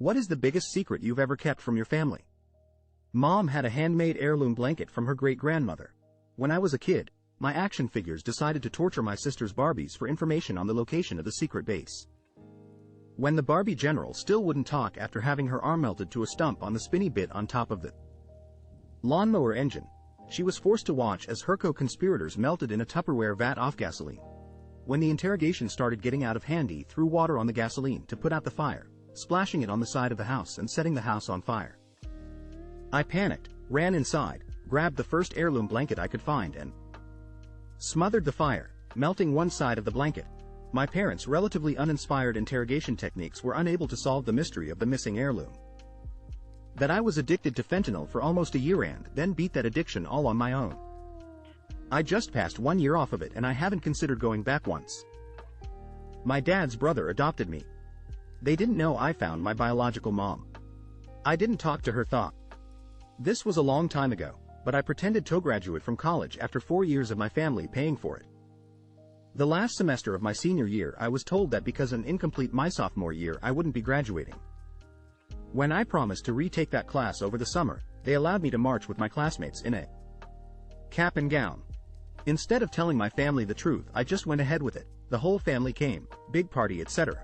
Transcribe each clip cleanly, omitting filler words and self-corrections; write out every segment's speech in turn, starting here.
What is the biggest secret you've ever kept from your family? Mom had a handmade heirloom blanket from her great-grandmother. When I was a kid, my action figures decided to torture my sister's Barbies for information on the location of the secret base. When the Barbie general still wouldn't talk after having her arm melted to a stump on the spinny bit on top of the lawnmower engine, she was forced to watch as her co-conspirators melted in a Tupperware vat off gasoline. When the interrogation started getting out of hand, he threw water on the gasoline to put out the fire, splashing it on the side of the house and setting the house on fire. I panicked, ran inside, grabbed the first heirloom blanket I could find and smothered the fire, melting one side of the blanket. My parents' relatively uninspired interrogation techniques were unable to solve the mystery of the missing heirloom. That I was addicted to fentanyl for almost a year and then beat that addiction all on my own. I just passed 1 year off of it and I haven't considered going back once. My dad's brother adopted me. They didn't know I found my biological mom. I didn't talk to her. This was a long time ago, but I pretended to graduate from college after 4 years of my family paying for it. The last semester of my senior year I was told that because an incomplete my sophomore year I wouldn't be graduating. When I promised to retake that class over the summer, they allowed me to march with my classmates in a cap and gown. Instead of telling my family the truth, I just went ahead with it. The whole family came, big party, etc.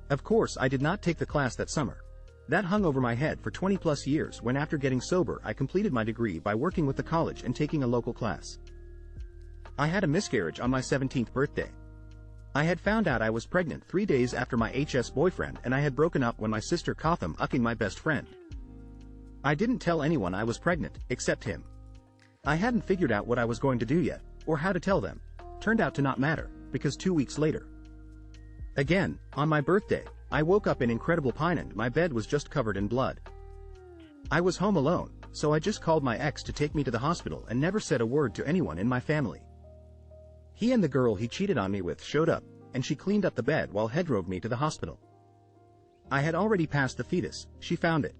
Of course I did not take the class that summer. That hung over my head for 20+ years when after getting sober I completed my degree by working with the college and taking a local class. I had a miscarriage on my 17th birthday. I had found out I was pregnant 3 days after my HS boyfriend and I had broken up when my sister caught them ucking my best friend. I didn't tell anyone I was pregnant, except him. I hadn't figured out what I was going to do yet, or how to tell them. Turned out to not matter, because 2 weeks later, again, on my birthday, I woke up in incredible pain and my bed was just covered in blood. I was home alone, so I just called my ex to take me to the hospital and never said a word to anyone in my family. He and the girl he cheated on me with showed up, and she cleaned up the bed while he drove me to the hospital. I had already passed the fetus, she found it.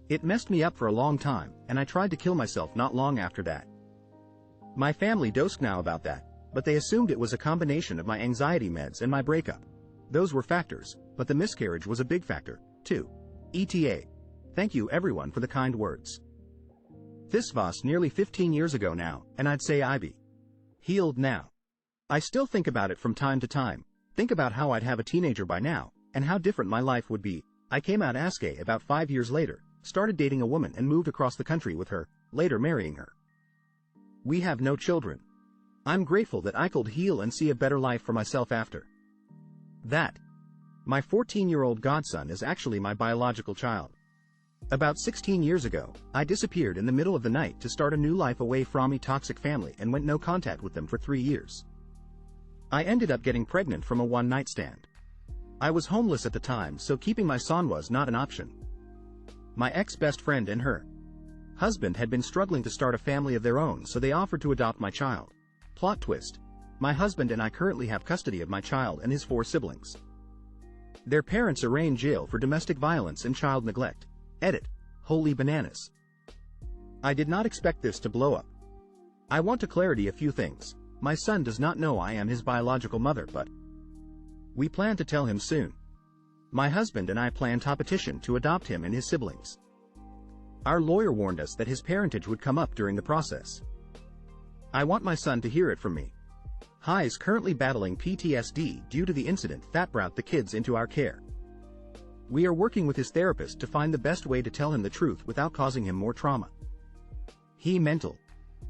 It messed me up for a long time, and I tried to kill myself not long after that. My family dosed now about that, but they assumed it was a combination of my anxiety meds and my breakup. Those were factors, but the miscarriage was a big factor, too. ETA. Thank you everyone for the kind words. This was nearly 15 years ago now, and I'd say I be healed now. I still think about it from time to time, think about how I'd have a teenager by now, and how different my life would be. I came out as gay about 5 years later, started dating a woman and moved across the country with her, later marrying her. We have no children. I'm grateful that I could heal and see a better life for myself after that. My 14-year-old godson is actually my biological child. About 16 years ago, I disappeared in the middle of the night to start a new life away from a toxic family and went no contact with them for 3 years. I ended up getting pregnant from a one-night stand. I was homeless at the time, so keeping my son was not an option. My ex-best friend and her husband had been struggling to start a family of their own, so they offered to adopt my child. Plot twist. My husband and I currently have custody of my child and his 4 siblings. Their parents are in jail for domestic violence and child neglect. Edit. Holy bananas. I did not expect this to blow up. I want to clarify a few things. My son does not know I am his biological mother, but we plan to tell him soon. My husband and I plan to petition to adopt him and his siblings. Our lawyer warned us that his parentage would come up during the process. I want my son to hear it from me. He is currently battling PTSD due to the incident that brought the kids into our care. We are working with his therapist to find the best way to tell him the truth without causing him more trauma. Mental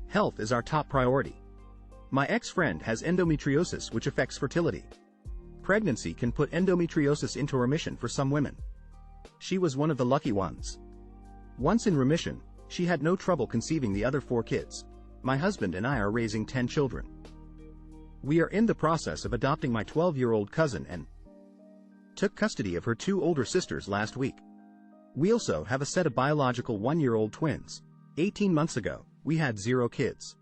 health is our top priority. My ex-friend has endometriosis, which affects fertility. Pregnancy can put endometriosis into remission for some women. She was one of the lucky ones. Once in remission, she had no trouble conceiving the other 4 kids. My husband and I are raising 10 children. We are in the process of adopting my 12-year-old cousin and took custody of her 2 older sisters last week. We also have a set of biological 1-year-old twins. 18 months ago, we had 0 kids.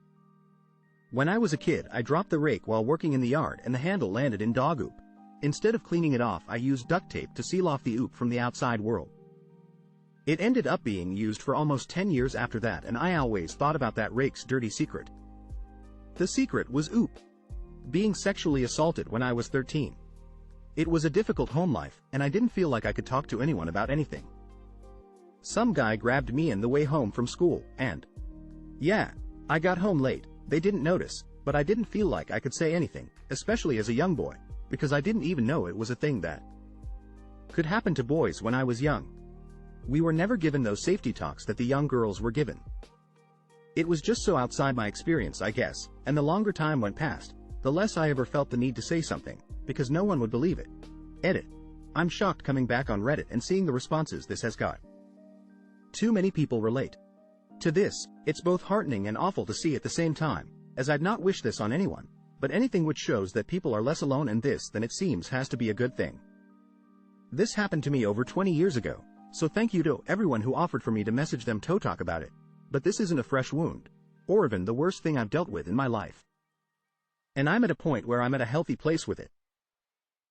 When I was a kid, I dropped the rake while working in the yard and the handle landed in dog oop. Instead of cleaning it off, I used duct tape to seal off the oop from the outside world. It ended up being used for almost 10 years after that, and I always thought about that rake's dirty secret. The secret was oop. Being sexually assaulted when I was 13. It was a difficult home life, and I didn't feel like I could talk to anyone about anything. Some guy grabbed me on the way home from school, and yeah, I got home late. They didn't notice, but I didn't feel like I could say anything, especially as a young boy, because I didn't even know it was a thing that could happen to boys when I was young. We were never given those safety talks that the young girls were given. It was just so outside my experience, I guess, and the longer time went past, the less I ever felt the need to say something, because no one would believe it. Edit. I'm shocked coming back on Reddit and seeing the responses this has got. Too many people relate to this. It's both heartening and awful to see at the same time, as I'd not wish this on anyone, but anything which shows that people are less alone in this than it seems has to be a good thing. This happened to me over 20 years ago, so thank you to everyone who offered for me to message them to talk about it, but this isn't a fresh wound, or even the worst thing I've dealt with in my life. And I'm at a point where I'm at a healthy place with it.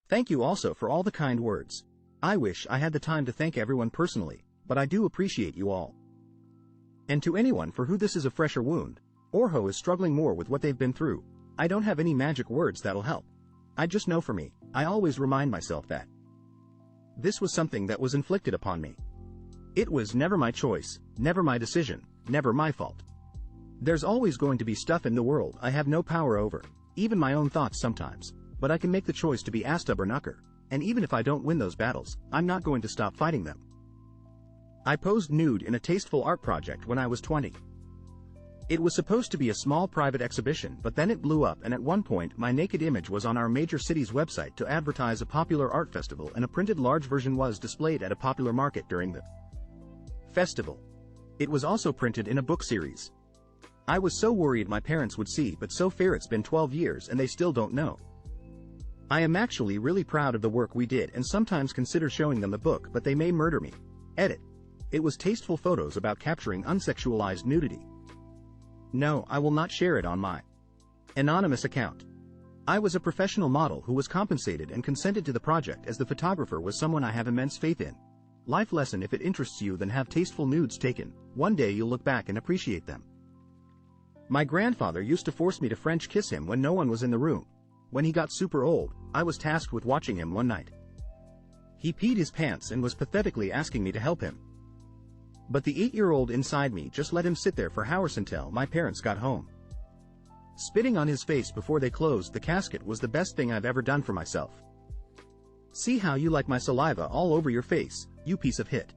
Thank you also for all the kind words. I wish I had the time to thank everyone personally, but I do appreciate you all. And to anyone for who this is a fresher wound, or who is struggling more with what they've been through, I don't have any magic words that'll help. I just know for me, I always remind myself that this was something that was inflicted upon me. It was never my choice, never my decision, never my fault. There's always going to be stuff in the world I have no power over, even my own thoughts sometimes, but I can make the choice to be a stubbornucker, and even if I don't win those battles, I'm not going to stop fighting them. I posed nude in a tasteful art project when I was 20. It was supposed to be a small private exhibition, but then it blew up, and at one point my naked image was on our major city's website to advertise a popular art festival, and a printed large version was displayed at a popular market during the festival. It was also printed in a book series. I was so worried my parents would see, but so fair, it's been 12 years and they still don't know. I am actually really proud of the work we did and sometimes consider showing them the book, but they may murder me. Edit. It was tasteful photos about capturing unsexualized nudity. No, I will not share it on my anonymous account. I was a professional model who was compensated and consented to the project, as the photographer was someone I have immense faith in. Life lesson: if it interests you, then have tasteful nudes taken. One day you'll look back and appreciate them. My grandfather used to force me to French kiss him when no one was in the room. When he got super old, I was tasked with watching him one night. He peed his pants and was pathetically asking me to help him. But the 8-year-old inside me just let him sit there for hours until my parents got home. Spitting on his face before they closed the casket was the best thing I've ever done for myself. See how you like my saliva all over your face, you piece of hit.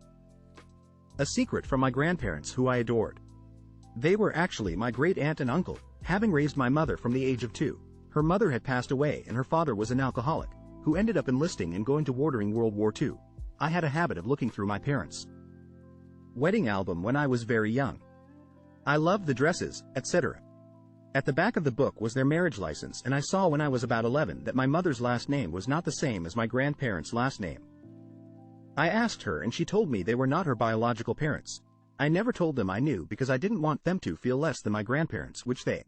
A secret from my grandparents, who I adored. They were actually my great aunt and uncle, having raised my mother from the age of 2. Her mother had passed away and her father was an alcoholic, who ended up enlisting and going to war during World War II. I had a habit of looking through my parents' wedding album when I was very young. I loved the dresses, etc. At the back of the book was their marriage license, and I saw when I was about 11 that my mother's last name was not the same as my grandparents' last name. I asked her and she told me they were not her biological parents. I never told them I knew because I didn't want them to feel less than my grandparents, which they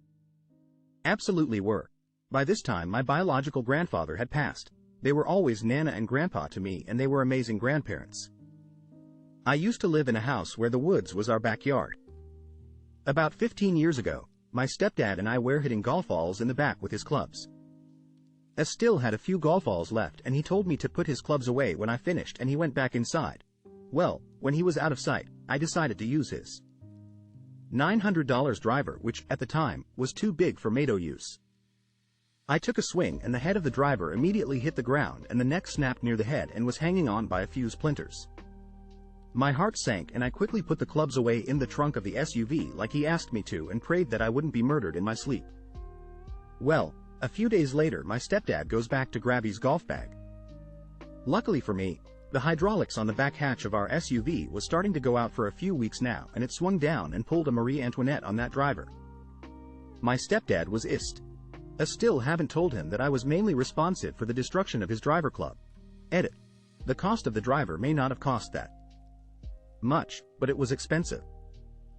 absolutely were. By this time my biological grandfather had passed. They were always Nana and Grandpa to me, and they were amazing grandparents. I used to live in a house where the woods was our backyard. About 15 years ago, my stepdad and I were hitting golf balls in the back with his clubs. I still had a few golf balls left, and he told me to put his clubs away when I finished, and he went back inside. Well, when he was out of sight, I decided to use his $900 driver, which, at the time, was too big for Mado use. I took a swing and the head of the driver immediately hit the ground, and the neck snapped near the head and was hanging on by a few splinters. My heart sank, and I quickly put the clubs away in the trunk of the SUV like he asked me to, and prayed that I wouldn't be murdered in my sleep. Well, a few days later my stepdad goes back to grab his golf bag. Luckily for me, the hydraulics on the back hatch of our SUV was starting to go out for a few weeks now, and it swung down and pulled a Marie Antoinette on that driver. My stepdad was pissed. I still haven't told him that I was mainly responsible for the destruction of his driver club. Edit. The cost of the driver may not have cost that much, but it was expensive.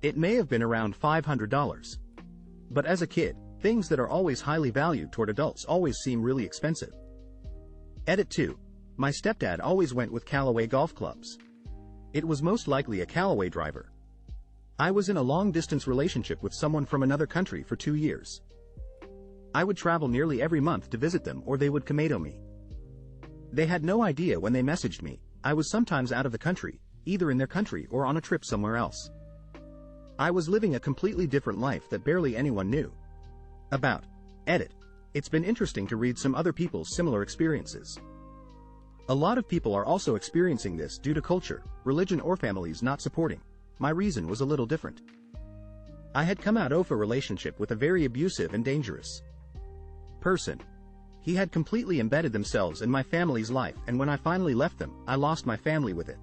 It may have been around $500. But as a kid, things that are always highly valued toward adults always seem really expensive. Edit 2. My stepdad always went with Callaway golf clubs. It was most likely a Callaway driver. I was in a long-distance relationship with someone from another country for 2 years. I would travel nearly every month to visit them, or they would commando me. They had no idea when they messaged me. I was sometimes out of the country, either in their country or on a trip somewhere else. I was living a completely different life that barely anyone knew about. Edit. It's been interesting to read some other people's similar experiences. A lot of people are also experiencing this due to culture, religion or families not supporting. My reason was a little different. I had come out of a relationship with a very abusive and dangerous person. He had completely embedded themselves in my family's life, and when I finally left them, I lost my family with it.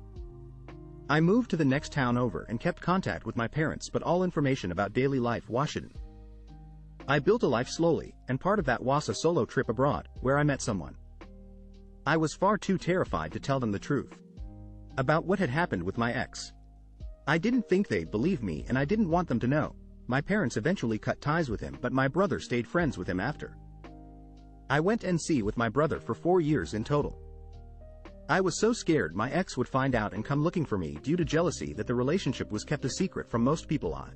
I moved to the next town over and kept contact with my parents, but all information about daily life was hidden. I built a life slowly, and part of that was a solo trip abroad, where I met someone. I was far too terrified to tell them the truth about what had happened with my ex. I didn't think they'd believe me, and I didn't want them to know. My parents eventually cut ties with him, but my brother stayed friends with him after. I went NC with my brother for 4 years in total. I was so scared my ex would find out and come looking for me due to jealousy that the relationship was kept a secret from most people I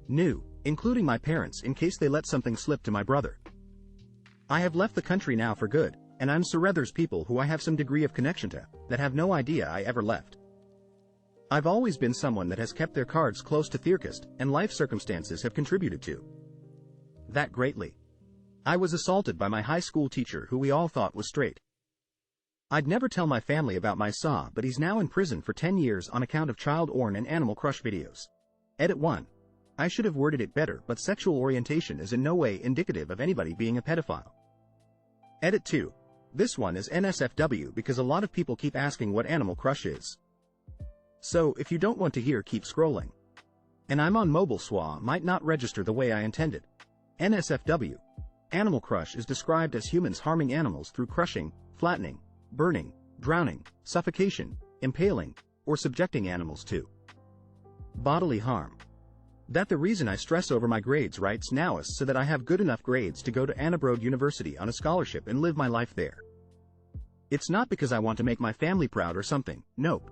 knew, including my parents, in case they let something slip to my brother. I have left the country now for good, and I'm sure there's people who I have some degree of connection to that have no idea I ever left. I've always been someone that has kept their cards close to their chest, and life circumstances have contributed to that greatly. I was assaulted by my high school teacher, who we all thought was straight. I'd never tell my family about my saw, but he's now in prison for 10 years on account of child porn and Animal Crush videos. Edit 1. I should have worded it better, but sexual orientation is in no way indicative of anybody being a pedophile. Edit 2. This one is NSFW because a lot of people keep asking what Animal Crush is. So, if you don't want to hear, keep scrolling. And I'm on mobile, SWA might not register the way I intended. NSFW. Animal Crush is described as humans harming animals through crushing, flattening, burning, drowning, suffocation, impaling, or subjecting animals to bodily harm. That the reason I stress over my grades writes now is so that I have good enough grades to go to Annabroad University on a scholarship and live my life there. It's not because I want to make my family proud or something, nope.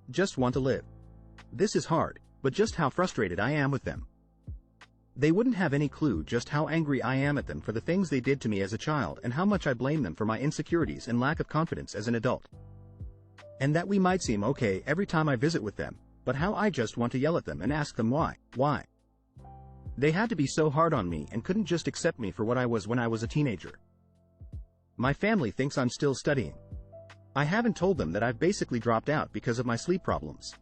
Just want to live. This is hard, but just how frustrated I am with them. They wouldn't have any clue just how angry I am at them for the things they did to me as a child, and how much I blame them for my insecurities and lack of confidence as an adult. And that we might seem okay every time I visit with them, but how I just want to yell at them and ask them why. They had to be so hard on me and couldn't just accept me for what I was when I was a teenager. My family thinks I'm still studying. I haven't told them that I've basically dropped out because of my sleep problems.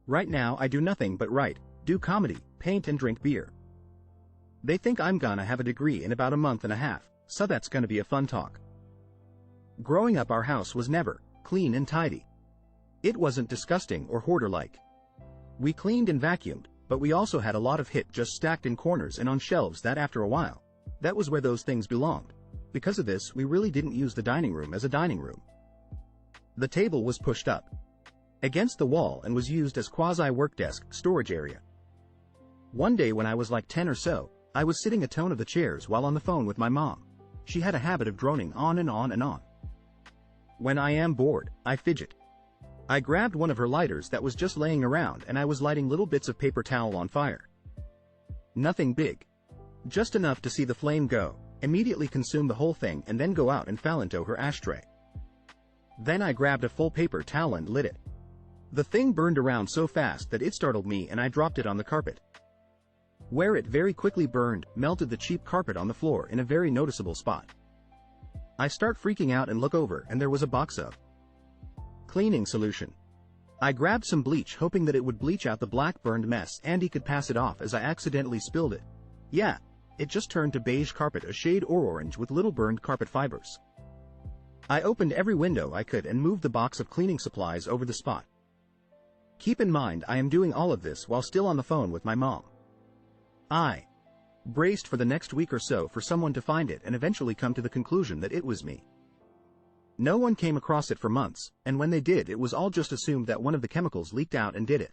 Right now I do nothing but write, do comedy, paint and drink beer. They think I'm gonna have a degree in about a month and a half, so that's gonna be a fun talk. Growing up, our house was never clean and tidy. It wasn't disgusting or hoarder-like. We cleaned and vacuumed, but we also had a lot of hit just stacked in corners and on shelves that after a while, that was where those things belonged. Because of this, we really didn't use the dining room as a dining room. The table was pushed up against the wall and was used as quasi-work desk storage area. One day when I was like 10 or so, I was sitting atone of the chairs while on the phone with my mom. She had a habit of droning on and on and on. When I am bored, I fidget. I grabbed one of her lighters that was just laying around, and I was lighting little bits of paper towel on fire. Nothing big. Just enough to see the flame go, immediately consume the whole thing, and then go out and fall into her ashtray. Then I grabbed a full paper towel and lit it. The thing burned around so fast that it startled me, and I dropped it on the carpet, where it very quickly burned, melted the cheap carpet on the floor in a very noticeable spot. I start freaking out and look over, and there was a box of cleaning solution. I grabbed some bleach, hoping that it would bleach out the black burned mess and he could pass it off, as I accidentally spilled it. Yeah, it just turned to beige carpet, a shade orange with little burned carpet fibers. I opened every window I could and moved the box of cleaning supplies over the spot. Keep in mind, I am doing all of this while still on the phone with my mom. I braced for the next week or so for someone to find it and eventually come to the conclusion that it was me. No one came across it for months, and when they did, it was all just assumed that one of the chemicals leaked out and did it.